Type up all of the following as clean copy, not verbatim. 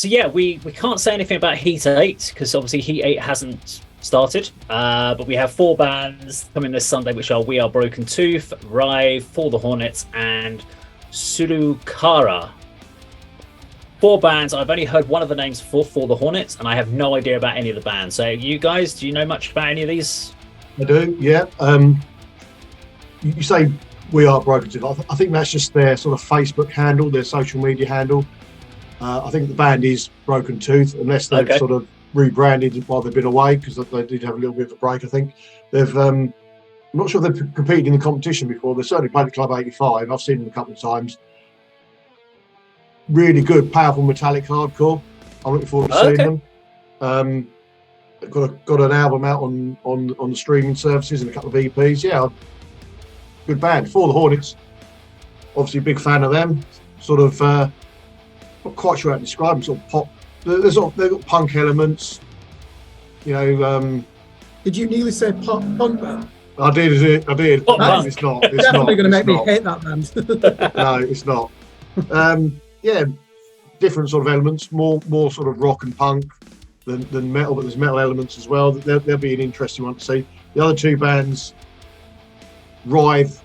So yeah, we can't say anything about Heat 8 because obviously Heat 8 hasn't started. But we have four bands coming this Sunday, which are We Are Broken Tooth, Rive, For the Hornets, and Sulukara. Four bands. I've only heard one of the names for the Hornets, and I have no idea about any of the bands. So you guys, do you know much about any of these? I do, yeah. You say We Are Broken Tooth. I think that's just their sort of Facebook handle, their social media handle. I think the band is Broken Tooth, unless they've sort of rebranded while they've been away, because they did have a little bit of a break, I think. I'm not sure if they've competed in the competition before. They've certainly played at Club 85. I've seen them a couple of times. Really good, powerful metallic hardcore. I'm looking forward to seeing them. Got an album out on the streaming services and a couple of EPs. Yeah, good band. For the Hornets, obviously a big fan of them. Sort of, not quite sure how to describe them. Sort of pop. They've got punk elements. You know. Did you nearly say pop punk band? I did. Pop punk. It's not. It's definitely going to make me hate that band. No, it's not. Yeah, different sort of elements. More sort of rock and punk than metal, but there's metal elements as well. They'll be an interesting one to see. The other two bands, Rive,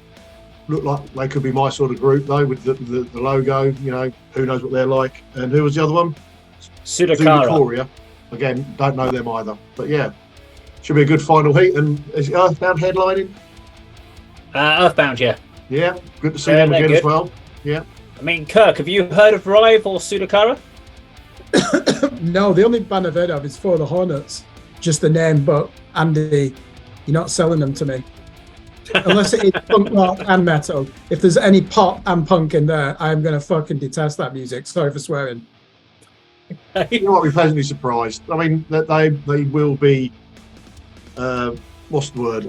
look like they could be my sort of group though, with the logo. You know, who knows what they're like. And who was the other one? Sulukara. Again, don't know them either. But yeah, should be a good final heat. And is Earthbound headlining? Earthbound, yeah. Yeah, good to see them again as well. Yeah. I mean, Kirk, have you heard of Rive or Sulukara? No, the only band I've heard of is For the Hornets. Just the name, but Andy, you're not selling them to me. Unless it is punk rock and metal. If there's any pop and punk in there, I'm going to fucking detest that music. Sorry for swearing. You know what? We're pleasantly surprised. I mean, that they will be, what's the word?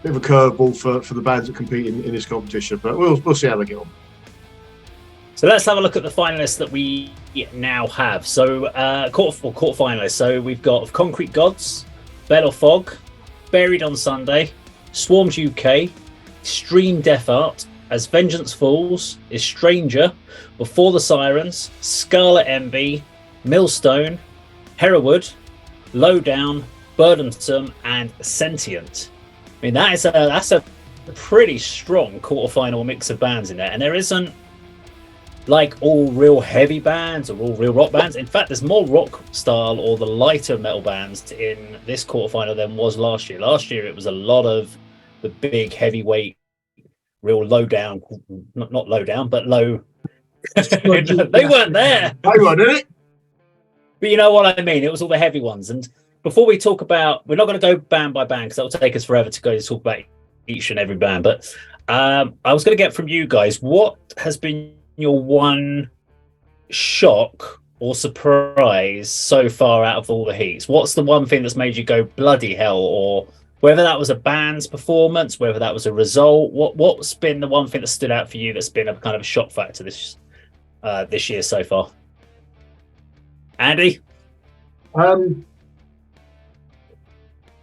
Bit of a curveball for the bands that compete in this competition, but we'll see how they get on. So let's have a look at the finalists that we now have. So quarter finalists. So we've got Concrete Gods, Bell or Fog, Buried on Sunday, Swarms UK, Extreme Death Art, As Vengeance Falls, Is Stranger, Before the Sirens, Scarlet MB, Millstone, Hereward, Lowdown, Burdensome, and Sentient. I mean, that's a pretty strong quarterfinal mix of bands in there, and there isn't like all real heavy bands or all real rock bands. In fact, there's more rock style or the lighter metal bands in this quarterfinal than was last year. Last year, it was a lot of the big heavyweight, real low down, not low down, but low. They weren't there. They weren't in it. But you know what I mean? It was all the heavy ones. And before we talk about, we're not going to go band by band because that will take us forever to go to talk about each and every band. But I was going to get from you guys, what has been your one shock or surprise so far out of all the heats? What's the one thing that's made you go bloody hell? Or whether that was a band's performance, whether that was a result, what's been the one thing that stood out for you that's been a kind of a shock factor this year so far? Andy? I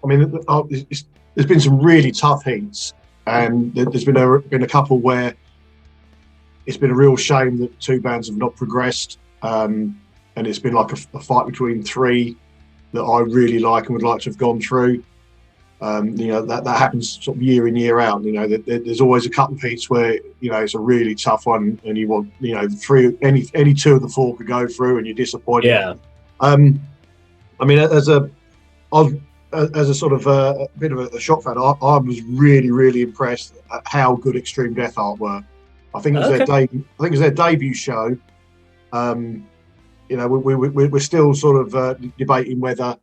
mean, there's been some really tough heats, and there's been a couple where it's been a real shame that two bands have not progressed, and it's been like a fight between three that I really like and would like to have gone through. You know, that happens sort of year in, year out. You know, there's always a couple of heats where, you know, it's a really tough one, and you want, you know, any two of the four could go through, and you're disappointed. Yeah. I mean, as a sort of a bit of a shock factor, I was really, really impressed at how good Extreme Death Art were. I think it was their debut show. You know, we're still sort of debating whether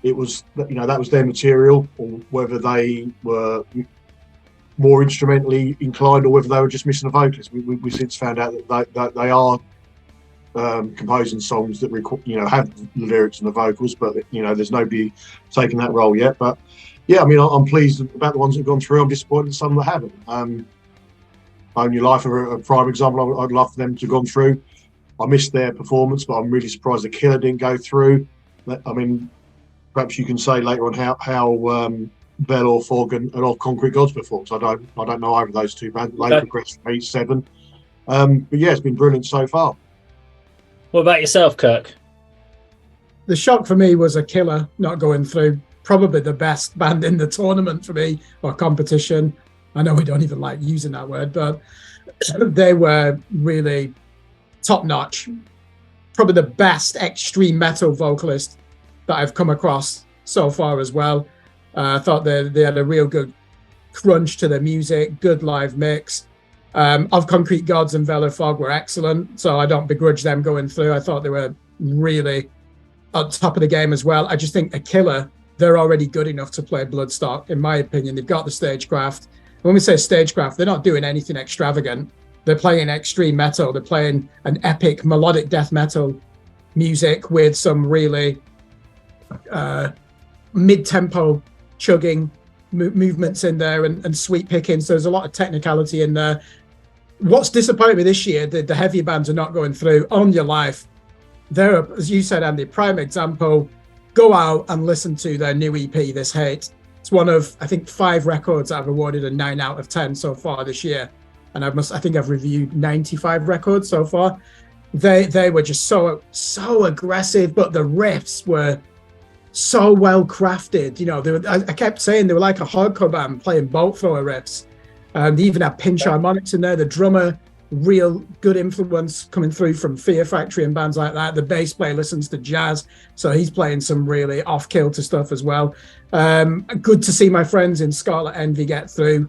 it was, you know, that was their material, or whether they were more instrumentally inclined, or whether they were just missing a vocalist. We since found out that they are composing songs that have the lyrics and the vocals, but you know, there's nobody taking that role yet. But yeah, I mean, I'm pleased about the ones that have gone through. I'm disappointed in some that haven't. Own Your Life are a prime example. I'd love for them to have gone through. I missed their performance, but I'm really surprised the Killer didn't go through. I mean, perhaps you can say later on how Bell or Fog and Concrete Gods performed. I don't know either of those two bands. They progressed from 8-7. But yeah, it's been brilliant so far. What about yourself, Kirk? The shock for me was A Killer not going through. Probably the best band in the tournament for me, or competition. I know we don't even like using that word, but they were really top notch. Probably the best extreme metal vocalist that I've come across so far as well. I thought they had a real good crunch to their music, good live mix. Of Concrete Gods and Velo Fog were excellent, so I don't begrudge them going through. I thought they were really on top of the game as well. I just think A Killer, they're already good enough to play Bloodstock, in my opinion. They've got the stagecraft. When we say stagecraft, they're not doing anything extravagant. They're playing extreme metal. They're playing an epic melodic death metal music with some really mid-tempo chugging movements in there and sweep picking. So there's a lot of technicality in there. What's disappointed me this year, the heavy bands are not going through. On Your Life, they're, as you said, Andy, prime example. Go out and listen to their new EP, This Hate. It's one of, I think, 5 records that I've awarded a 9 out of 10 so far this year. And I think I've reviewed 95 records so far. They were just so aggressive, but the riffs were so well crafted. You know, I kept saying they were like a hardcore band playing bolt thrower riffs. They even had pinch harmonics in there. The drummer, real good influence coming through from Fear Factory and bands like that. The bass player listens to jazz, so he's playing some really off-kilter stuff as well. Good to see my friends in Scarlet Envy get through.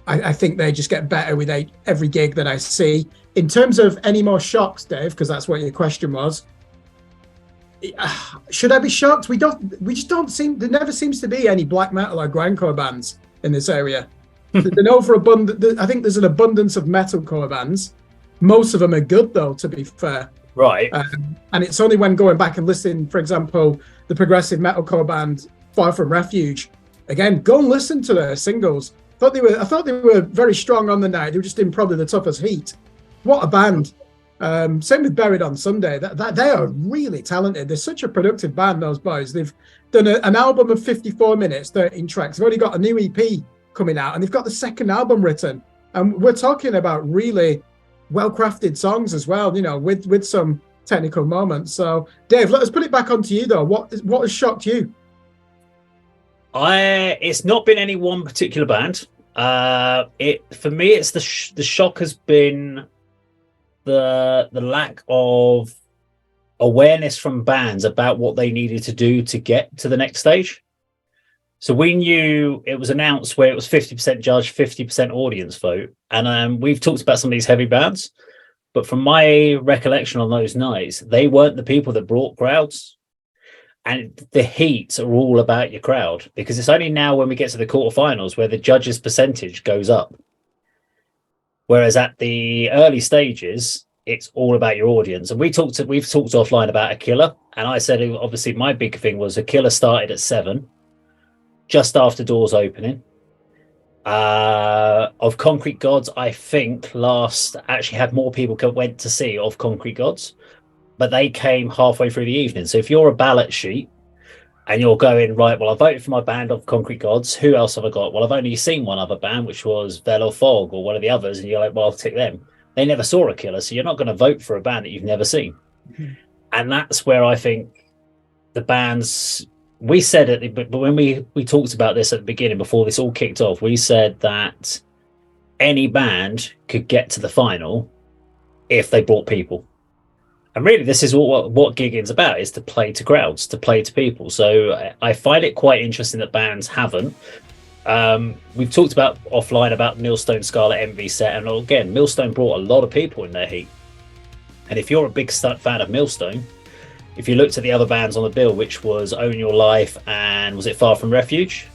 I think they just get better with every gig that I see. In terms of any more shocks, Dave, because that's what your question was, should I be shocked? We just don't seem, there never seems to be any black metal or grindcore bands in this area. I think there's an abundance of metalcore bands. Most of them are good, though, to be fair. Right. And it's only when going back and listening, for example, the progressive metalcore band Far From Refuge. Again, go and listen to their singles. I thought they were very strong on the night. They were just in probably the toughest heat. What a band. Same with Buried on Sunday. They are really talented. They're such a productive band, those boys. They've done an album of 54 minutes, 13 tracks. They've already got a new EP coming out, and they've got the second album written. And we're talking about really well-crafted songs as well, you know, with some technical moments. So, Dave, let us put it back onto you, though. What has shocked you? It's not been any one particular band. For me, it's the shock has been the lack of awareness from bands about what they needed to do to get to the next stage. So we knew it was announced where it was 50% judge, 50% audience vote. And we've talked about some of these heavy bands, but from my recollection on those nights, they weren't the people that brought crowds. And the heats are all about your crowd, because it's only now when we get to the quarterfinals where the judges' percentage goes up. Whereas at the early stages, it's all about your audience. And we've talked offline about A Killer. And I said, obviously, my big thing was A Killer started at 7, just after doors opening. Of Concrete Gods, I think actually had more people went to see Of Concrete Gods, but they came halfway through the evening. So if you're a ballot sheet and you're going, right, well, I voted for my band Of Concrete Gods, who else have I got? Well, I've only seen one other band, which was Velo Fog or one of the others, and you're like, well, I'll tick them. They never saw A Killer, so you're not going to vote for a band that you've never seen. Mm-hmm. And that's where I think the bands, we said it, but when we talked about this at the beginning, before this all kicked off, we said that any band could get to the final if they brought people. And really, this is what gigging's about, is to play to crowds, to play to people. So I find it quite interesting that bands haven't. We've talked about offline about Millstone Scarlet Envy set, and again, Millstone brought a lot of people in their heat. And if you're a big fan of Millstone, if you looked at the other bands on the bill, which was Own Your Life and was it Far From Refuge?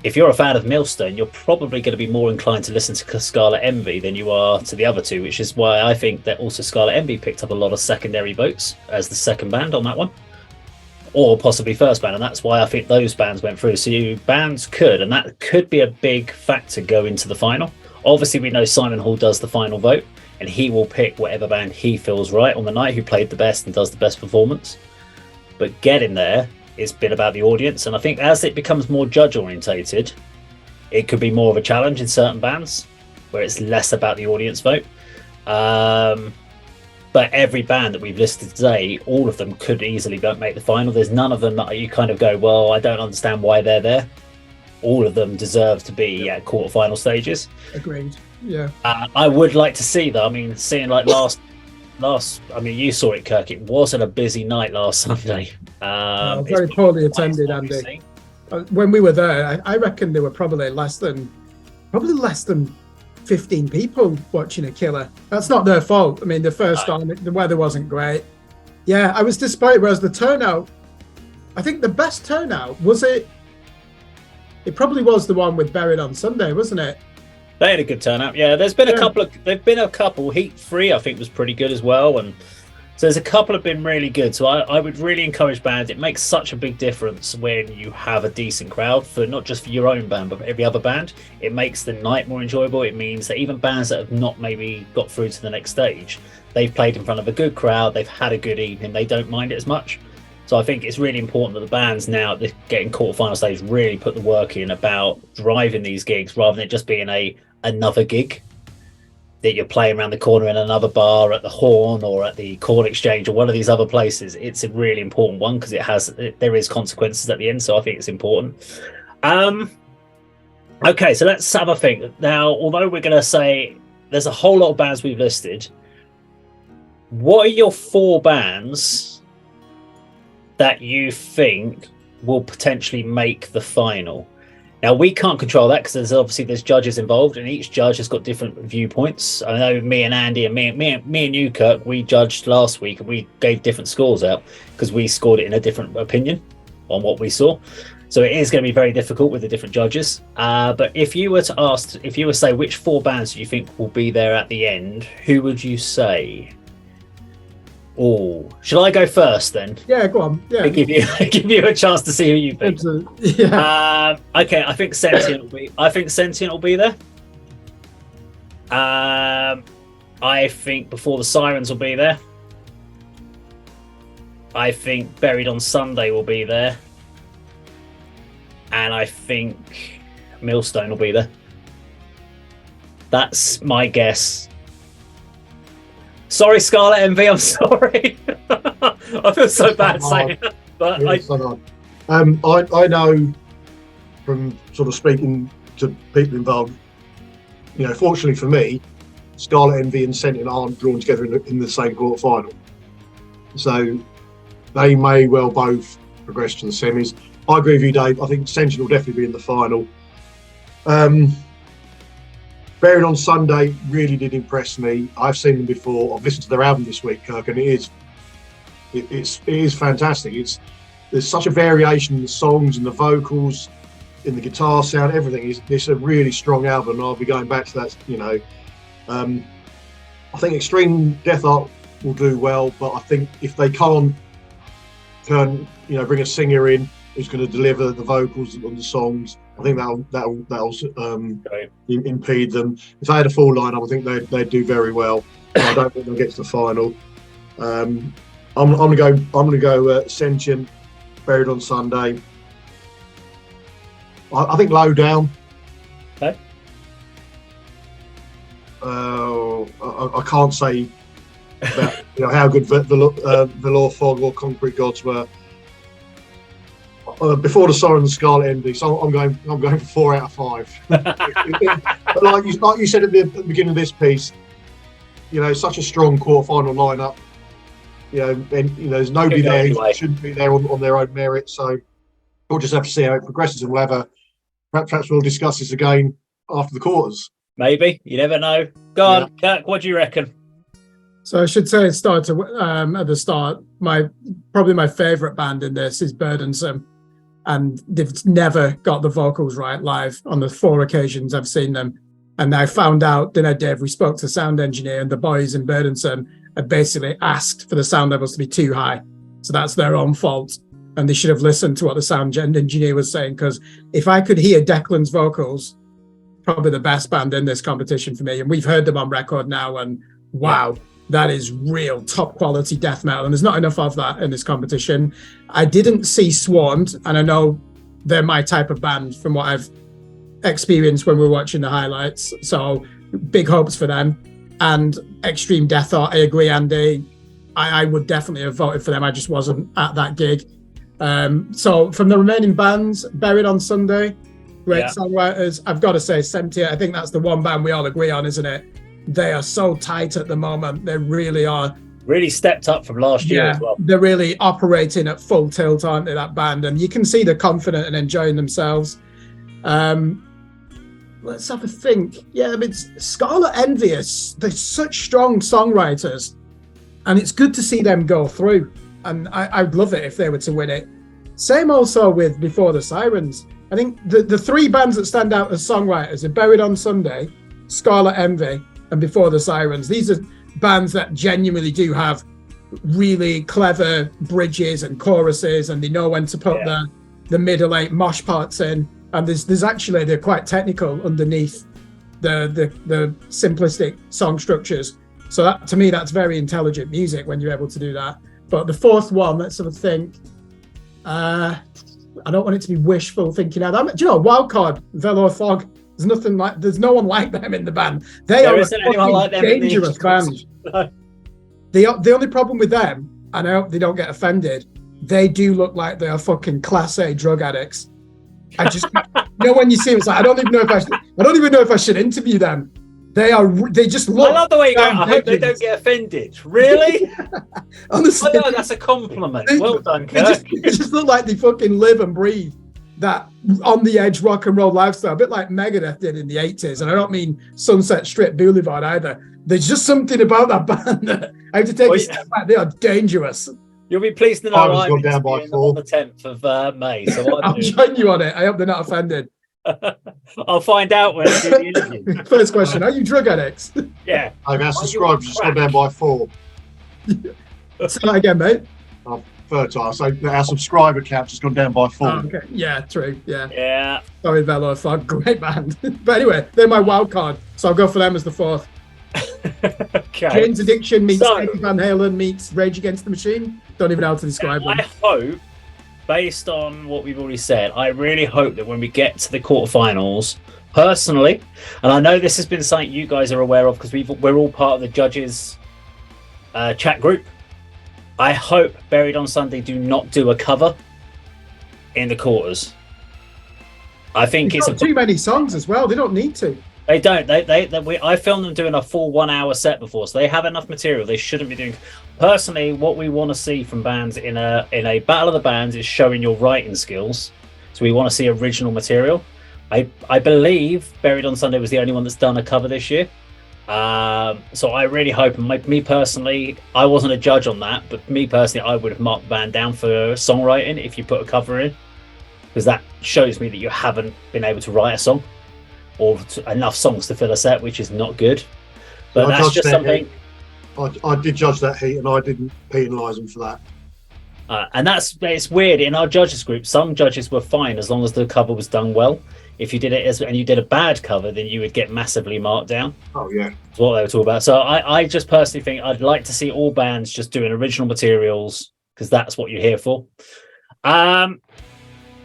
If you're a fan of Millstone, you're probably going to be more inclined to listen to Scarlet Envy than you are to the other two, which is why I think that also Scarlet Envy picked up a lot of secondary votes as the second band on that one, or possibly first band, and that's why I think those bands went through. So bands could, and that could be a big factor go into the final. Obviously, we know Simon Hall does the final vote, and he will pick whatever band he feels right on the night, who played the best and does the best performance. But getting there, it's been about the audience, and I think as it becomes more judge orientated, it could be more of a challenge in certain bands where it's less about the audience vote. But every band that we've listed today, all of them could easily make the final. There's none of them that you kind of go, well, I don't understand why they're there. All of them deserve to be at quarterfinal stages. Agreed. Yeah. I would like to see, though. I mean, seeing like last, I mean, you saw it, Kirk. It wasn't a busy night last Sunday. Very poorly attended, Andy. When we were there, I reckon there were probably less than 15 people watching a killer. That's not their fault. I mean, the first time the weather wasn't great. Yeah, I was disappointed. Whereas the turnout, I think the best turnout was it. It probably was the one with Buried on Sunday, wasn't it? They had a good turnout. Yeah, there's been a couple. There've been a couple. Heat 3, I think, was pretty good as well, and so there's a couple have been really good. So I would really encourage bands. It makes such a big difference when you have a decent crowd, for not just for your own band, but for every other band. It makes the night more enjoyable. It means that even bands that have not maybe got through to the next stage, they've played in front of a good crowd, they've had a good evening, they don't mind it as much. So I think it's really important that the bands now at getting quarterfinal stage really put the work in about driving these gigs rather than it just being another gig that you're playing around the corner in another bar at the Horn or at the Corn Exchange or one of these other places. It's a really important one because there is consequences at the end. So I think it's important. Okay, so let's have a think. Now, although we're going to say there's a whole lot of bands we've listed, what are your 4 bands that you think will potentially make the final? Now, we can't control that because there's judges involved, and each judge has got different viewpoints. I know me and Andy and me and you, Kirk, we judged last week and we gave different scores out because we scored it in a different opinion on what we saw. So it is going to be very difficult with the different judges. But if you were to say which 4 bands do you think will be there at the end, who would you say? Oh, should I go first then? Yeah, go on. Yeah, give you a chance to see who you think. Yeah. Okay, I think Sentient will be there. I think Before the Sirens will be there. I think Buried on Sunday will be there, and I think Millstone will be there. That's my guess. Sorry, Scarlet Envy, I'm sorry. I feel so bad saying that. But I know from sort of speaking to people involved, fortunately for me, Scarlet Envy and Sentient aren't drawn together in the same quarter final. So they may well both progress to the semis. I agree with you, Dave. I think Sentient will definitely be in the final. Buried on Sunday really did impress me. I've seen them before. I've listened to their album this week, Kirk, and it is fantastic. There's such a variation in the songs and the vocals, in the guitar sound, everything. It's a really strong album. I'll be going back to that. I think Extreme Death Art will do well, but I think if they can't bring a singer in who's going to deliver the vocals on the songs, I think that'll impede them. If they had a full lineup, I think they'd do very well. I don't think they'll get to the final. I'm gonna go Sentient, Buried on Sunday. I think Low Down. Okay. I can't say about how good Velour Fog or Concrete Gods were. Before the Siren and Scarlet Envy, so I'm going for 4 out of 5. But like you said at the beginning of this piece, such a strong quarterfinal lineup. There's nobody there who shouldn't be there on their own merit. So we'll just have to see how it progresses, and perhaps we'll discuss this again after the quarters. Maybe, you never know. Go on, Kirk. What do you reckon? So I should say at the start, probably my favourite band in this is Burdensome. And they've never got the vocals right live on the 4 occasions I've seen them. And I found out, Dave, we spoke to the sound engineer, and the boys in Burdensome had basically asked for the sound levels to be too high. So that's their own fault. And they should have listened to what the sound engineer was saying, because if I could hear Declan's vocals, probably the best band in this competition for me. And we've heard them on record now, and wow. That is real top quality death metal, and there's not enough of that in this competition. I didn't see Swarmed, and I know they're my type of band from what I've experienced when we were watching the highlights. So big hopes for them. and Extreme Death Art. I agree, Andy. I would definitely have voted for them. I just wasn't at that gig. So from the remaining bands, Buried on Sunday, great songwriters. I've got to say, 78, I think that's the one band we all agree on, isn't it? They are so tight at the moment. They really are. Really stepped up from last year as well. They're really operating at full tilt, aren't they, that band? And you can see they're confident and enjoying themselves. Let's have a think. Yeah, I mean, Scarlet Envious, they're such strong songwriters. And it's good to see them go through. And I'd love it if they were to win it. Same also with Before the Sirens. I think the three bands that stand out as songwriters are Buried on Sunday, Scarlet Envy, and Before the Sirens. These are bands that genuinely do have really clever bridges and choruses, and they know when to put the middle 8 mosh parts in. And there's actually, they're quite technical underneath the simplistic song structures. So that, to me, that's very intelligent music when you're able to do that. But the fourth one, let's sort of think. I don't want it to be wishful thinking. Now, do you know, Wildcard, Velour Fog. There's no one like them in the band. They are a dangerous band. The only problem with them, and I hope they don't get offended, they do look like they are fucking class A drug addicts. I just, when you see them, it's like I don't even know if I should interview them. They just look. I love the way you go. I hope they don't get offended. Really? Honestly, oh, no, that's a compliment. Well done, Kirk. They just look like they fucking live and breathe that on the edge rock and roll lifestyle, a bit like Megadeth did in the 80s. And I don't mean Sunset Strip Boulevard either. There's just something about that band that I have to take a step back. They are dangerous. You'll be pleased to know I'm on the 10th of May. So I'll join you on it. I hope they're not offended. I'll find out when I do the interview. First question: are you drug addicts? Yeah. Our subscribers just gone down by 4. Say that again, mate. Third time. So our subscriber count has gone down by 4. Oh, okay. Yeah, true. Yeah. Yeah. Sorry, Velour Fog. Great band. But anyway, they're my wild card, so I'll go for them as the fourth. Okay. Jane's Addiction meets Eddie Van Halen meets Rage Against the Machine. Don't even know how to describe them. I hope, based on what we've already said, I really hope that when we get to the quarterfinals, personally, and I know this has been something you guys are aware of because we're all part of the judges chat group. I hope Buried on Sunday do not do a cover in the quarters. I think it's too many songs as well. They don't need to. They don't. I filmed them doing a full 1 hour set before, so they have enough material. They shouldn't be doing. Personally, what we want to see from bands in a battle of the bands is showing your writing skills. So we want to see original material. I believe Buried on Sunday was the only one that's done a cover this year. So I really hope, and me personally, I wasn't a judge on that, but me personally, I would have marked the band down for songwriting if you put a cover in, because that shows me that you haven't been able to write a song or enough songs to fill a set, which is not good. But that's just something. I did judge that heat, and I didn't penalise them for that. And it's weird. In our judges group, some judges were fine as long as the cover was done well. If you did it and you did a bad cover, then you would get massively marked down. Oh yeah, that's what they were talking about. So I just personally think I'd like to see all bands just doing original materials, because that's what you're here for.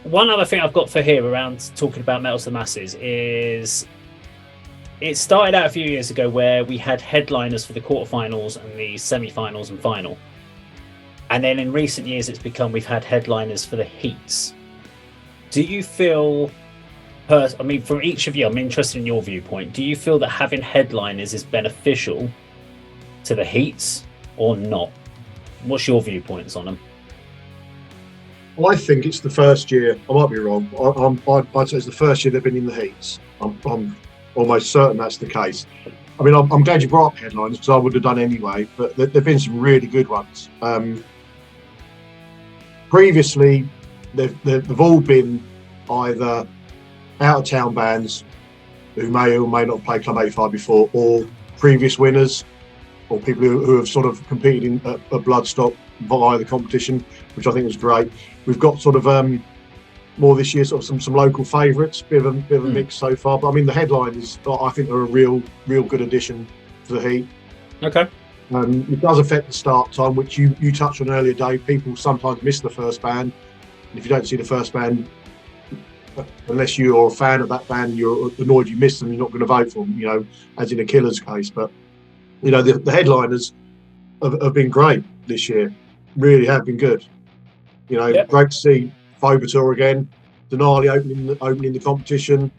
One other thing I've got for here around talking about Metal to the Masses is it started out a few years ago where we had headliners for the quarterfinals and the semi-finals and final. And then in recent years, it's become we've had headliners for the heats. Do you feel, I mean, from each of you, I'm interested in your viewpoint. Do you feel that having headliners is beneficial to the heats or not? What's your viewpoints on them? I think it's the first year. I might be wrong. I'd say it's the first year they've been in the heats. I'm almost certain that's the case. I mean, I'm glad you brought up headliners because I would have done anyway. But there've been some really good ones. Previously, they've all been either out-of-town bands who may or may not have played Club 85 before, or previous winners, or people who have sort of competed in a Bloodstock via the competition, which I think was great. We've got sort of more this year, sort of some local favourites, bit of a mix so far. But I mean, the headliners, I think, are a real good addition to the heat. Okay. It does affect the start time, which you touched on earlier, Dave. People sometimes miss the first band. And if you don't see the first band, unless you're a fan of that band, you're annoyed you missed them, you're not going to vote for them, as in a Killer's case. But the headliners have been great this year. Really have been good. Great to see Fobator again. Denali opening the competition.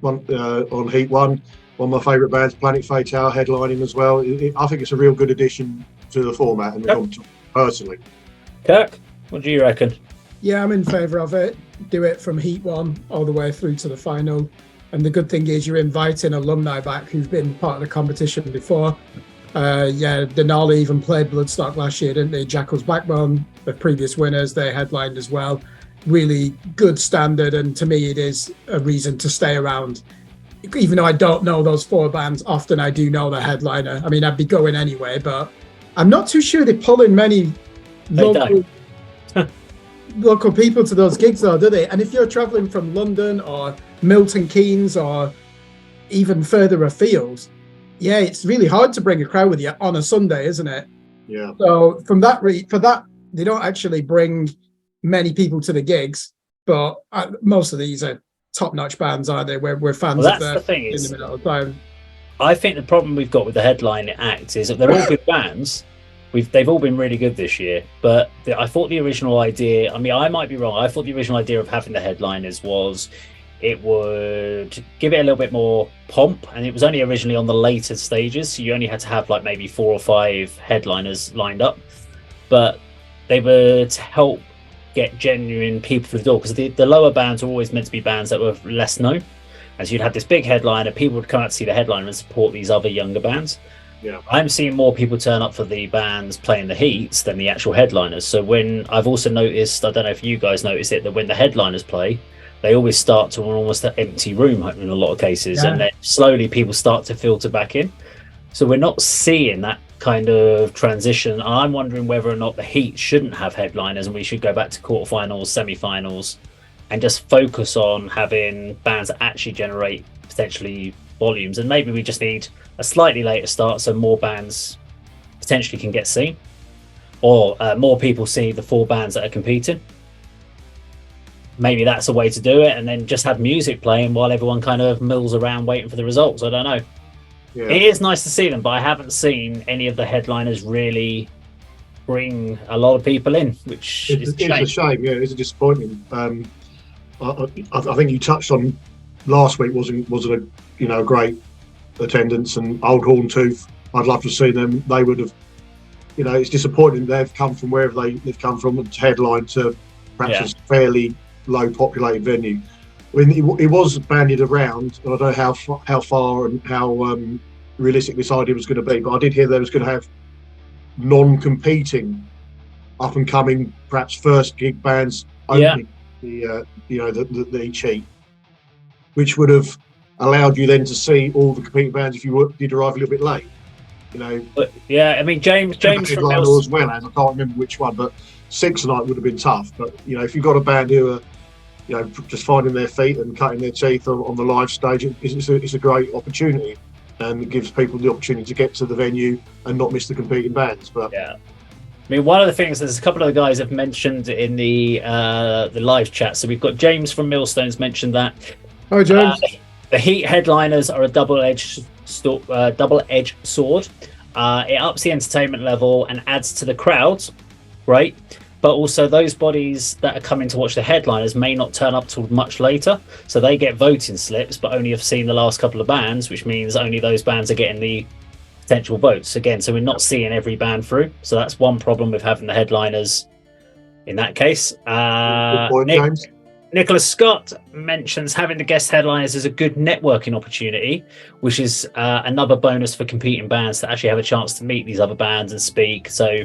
On Heat 1. One of my favourite bands, Planet Fatale, headlining as well. I think it's a real good addition to the format and the competition, personally. Kirk, what do you reckon? Yeah, I'm in favour of it. Do it from Heat 1 all the way through to the final. And the good thing is you're inviting alumni back who've been part of the competition before. Denali even played Bloodstock last year, didn't they? Jackal's Backbone, the previous winners, they headlined as well. Really good standard, and to me it is a reason to stay around. Even though I don't know those 4 bands, often I do know the headliner. I mean, I'd be going anyway, but I'm not too sure they pull in many local people to those gigs though, do they? And if you're traveling from London or Milton Keynes or even further afield, yeah, it's really hard to bring a crowd with you on a Sunday, isn't it? Yeah. So for that, they don't actually bring many people to the gigs, but most of these are top-notch bands, are they? We're fans of the thing in the middle of the time. I think the problem we've got with the headline act is that they're all good bands. They've all been really good this year, but I thought the original idea, I mean, I might be wrong, I thought the original idea of having the headliners was it would give it a little bit more pomp, and it was only originally on the later stages, so you only had to have like maybe 4 or 5 headliners lined up, but they were to help get genuine people through the door, because the lower bands are always meant to be bands that were less known, and so you'd have this big headliner, people would come out to see the headliner and support these other younger bands. Yeah, I'm seeing more people turn up for the bands playing the heats than the actual headliners. So when I've also noticed, I don't know if you guys noticed it, that when the headliners play, they always start to almost an empty room in a lot of cases, and then slowly people start to filter back in. So we're not seeing that kind of transition. I'm wondering whether or not the heat shouldn't have headliners and we should go back to quarterfinals, semi-finals, and just focus on having bands that actually generate potentially volumes. And maybe we just need a slightly later start so more bands potentially can get seen, or more people see the 4 bands that are competing. Maybe that's a way to do it, and then just have music playing while everyone kind of mills around waiting for the results. I don't know. Yeah. It is nice to see them, but I haven't seen any of the headliners really bring a lot of people in, which is a shame. Yeah, it's a disappointing. I think you touched on last week wasn't a great attendance, and Old Horntooth, I'd love to see them. They would have, it's disappointing they've come from wherever they've come from, to headline to perhaps a fairly low populated venue. When it was bandied around, and I don't know how far and how realistic this idea was going to be, but I did hear they was going to have non-competing up and coming, perhaps first gig bands opening the cheat, which would have allowed you then to see all the competing bands if you did arrive a little bit late. But yeah, I mean James from as well as I can't remember which one, but 6 tonight would have been tough. But if you've got a band who are just finding their feet and cutting their teeth on the live stage, it's a great opportunity, and it gives people the opportunity to get to the venue and not miss the competing bands. But yeah, I mean, one of the things, there's a couple of the guys have mentioned in the live chat. So we've got James from Millstones mentioned that. Hi, James. The Heat headliners are a double-edged sword. It ups the entertainment level and adds to the crowds, right? But also those bodies that are coming to watch the headliners may not turn up till much later, so they get voting slips, but only have seen the last couple of bands, which means only those bands are getting the potential votes again. So we're not seeing every band through. So that's one problem with having the headliners in that case. Good point, James. Nicholas Scott mentions having the guest headliners is a good networking opportunity, which is another bonus for competing bands to actually have a chance to meet these other bands and speak. So,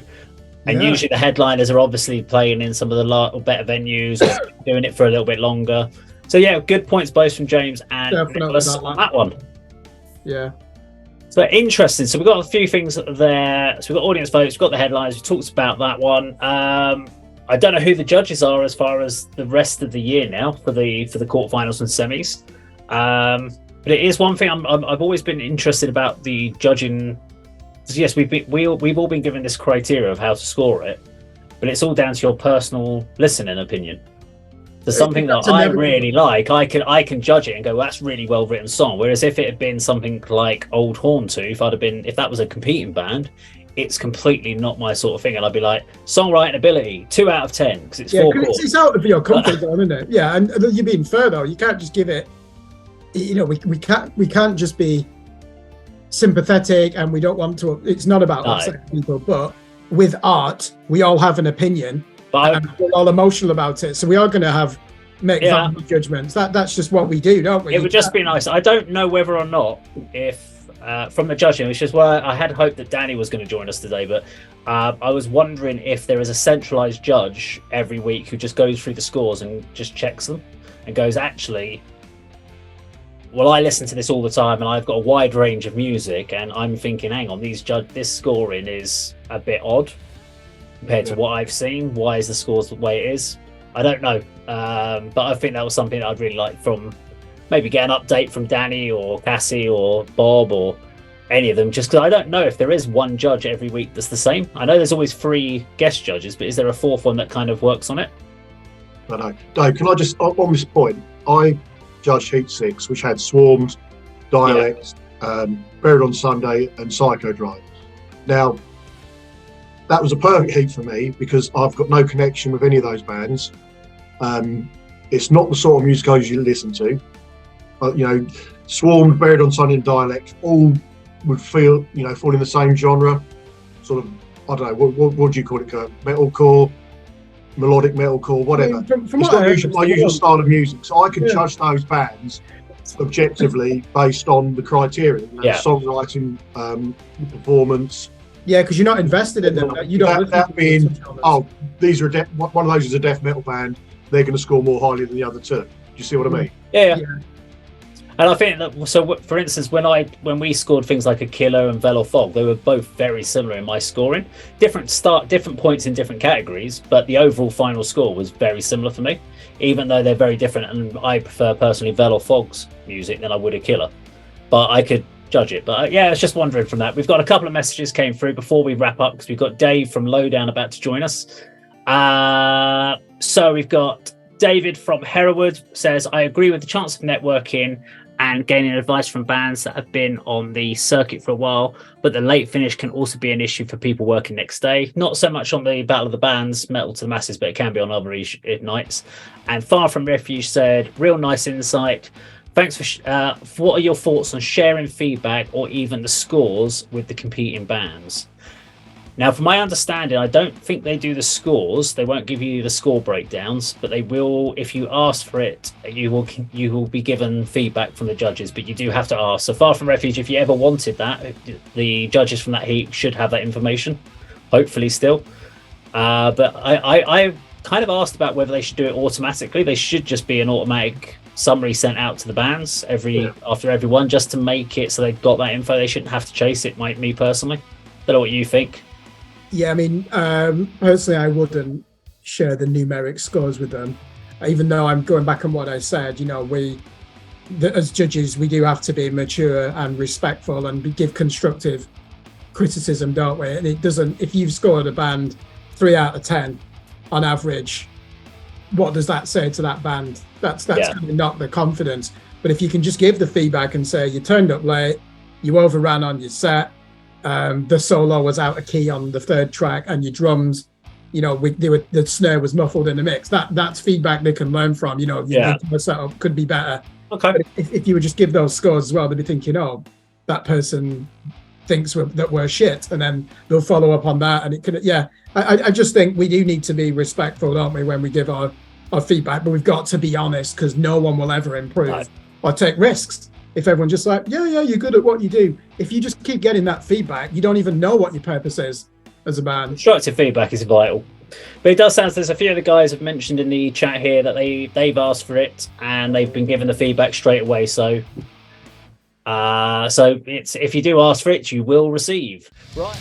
and usually the headliners are obviously playing in some of the better venues, or doing it for a little bit longer. So yeah, good points both from James and Nicholas on that one. Yeah. So interesting. So we've got a few things there. So we've got audience votes, we've got the headliners, we talked about that one. I don't know who the judges are as far as the rest of the year now for the quarterfinals and semis. But it is one thing I've always been interested about the judging. Yes, we've all been given this criteria of how to score it, but it's all down to your personal listening opinion. So something that I really like, I can judge it and go, well, that's really well written song. Whereas if it had been something like Old Horntooth, if that was a competing band, it's completely not my sort of thing, and I'd be like, songwriting ability 2 out of 10 because it's 4 chords. It's out of your comfort zone, isn't it? Yeah, and you're being fair though. You can't just give it. You know, we can't just be sympathetic, and we don't want to. It's not about upsetting people, but with art, we all have an opinion. And we're all emotional about it, so we are going to make value judgments. That's just what we do, don't we? It would just be nice. I don't know whether or not if from the judging, which is why I had hoped that Danny was going to join us today, but I was wondering if there is a centralized judge every week who just goes through the scores and just checks them and goes, actually, well, I listen to this all the time and I've got a wide range of music, and I'm thinking, hang on, this scoring is a bit odd compared to what I've seen. Why is the scores the way it is? I don't know, but I think that was something that I'd really like from maybe get an update from Danny or Cassie or Bob or any of them, just because I don't know if there is one judge every week that's the same. I know there's always 3 guest judges, but is there a 4th one that kind of works on it? I know. Dave, can I just, on this point, I judged Heat 6, which had Swarmed, Dialect, Buried on Sunday and Psychodrive. Now, that was a perfect heat for me because I've got no connection with any of those bands. It's not the sort of music I usually listen to. You know, Swarmed, Buried on Sunday and Dialect all would fall in the same genre. Sort of, I don't know, what do you call it, Kirk? Metalcore, melodic metalcore, whatever. It's not my usual style of music. So I can judge those bands objectively based on the criteria. Songwriting, performance. Yeah, because you're not invested in them. You don't. That being, these are one of those is a death metal band. They're going to score more highly than the other 2. Do you see what I mean? Yeah. And I think that, so for instance, when we scored things like A Killer and Veil or Fog, they were both very similar in my scoring. Different points in different categories, but the overall final score was very similar for me, even though they're very different. And I prefer personally Veil or Fog's music than I would A Killer, but I could judge it. But I was just wondering from that. We've got a couple of messages came through before we wrap up, because we've got Dave from Lowdown about to join us. So we've got David from Hereward says, I agree with the chance of networking and gaining advice from bands that have been on the circuit for a while, but the late finish can also be an issue for people working next day. Not so much on the Battle of the Bands, Metal to the Masses, but it can be on other nights. And Far From Refuge said, real nice insight. Thanks for what are your thoughts on sharing feedback or even the scores with the competing bands? Now, from my understanding, I don't think they do the scores. They won't give you the score breakdowns, but they will, if you ask for it, you will be given feedback from the judges, but you do have to ask. So Far From Refuge, if you ever wanted that, the judges from that heat should have that information, hopefully still. But I kind of asked about whether they should do it automatically. They should just be an automatic summary sent out to the bands after every one, just to make it so they've got that info. They shouldn't have to chase it, me personally. Don't know what you think. Yeah, I mean, personally, I wouldn't share the numeric scores with them, even though I'm going back on what I said. You know, as judges, we do have to be mature and respectful and give constructive criticism, don't we? And it doesn't, if you've scored a band 3 out of 10 on average, what does that say to that band? That's kind of not the confidence. But if you can just give the feedback and say, you turned up late, you overran on your set, the solo was out of key on the 3rd track, and your drums, the snare was muffled in the mix. That's feedback they can learn from. The setup could be better. Okay. But if you would just give those scores as well, they'd be thinking, that person thinks that we're shit, and then they'll follow up on that. And it could, I just think we do need to be respectful, don't we, when we give our feedback, but we've got to be honest, because no one will ever improve or take risks. If everyone's just like, you're good at what you do. If you just keep getting that feedback, you don't even know what your purpose is as a band. Constructive feedback is vital. But it does sound there's a few of the guys have mentioned in the chat here that they've asked for it and they've been given the feedback straight away. So it's if you do ask for it, you will receive. Right.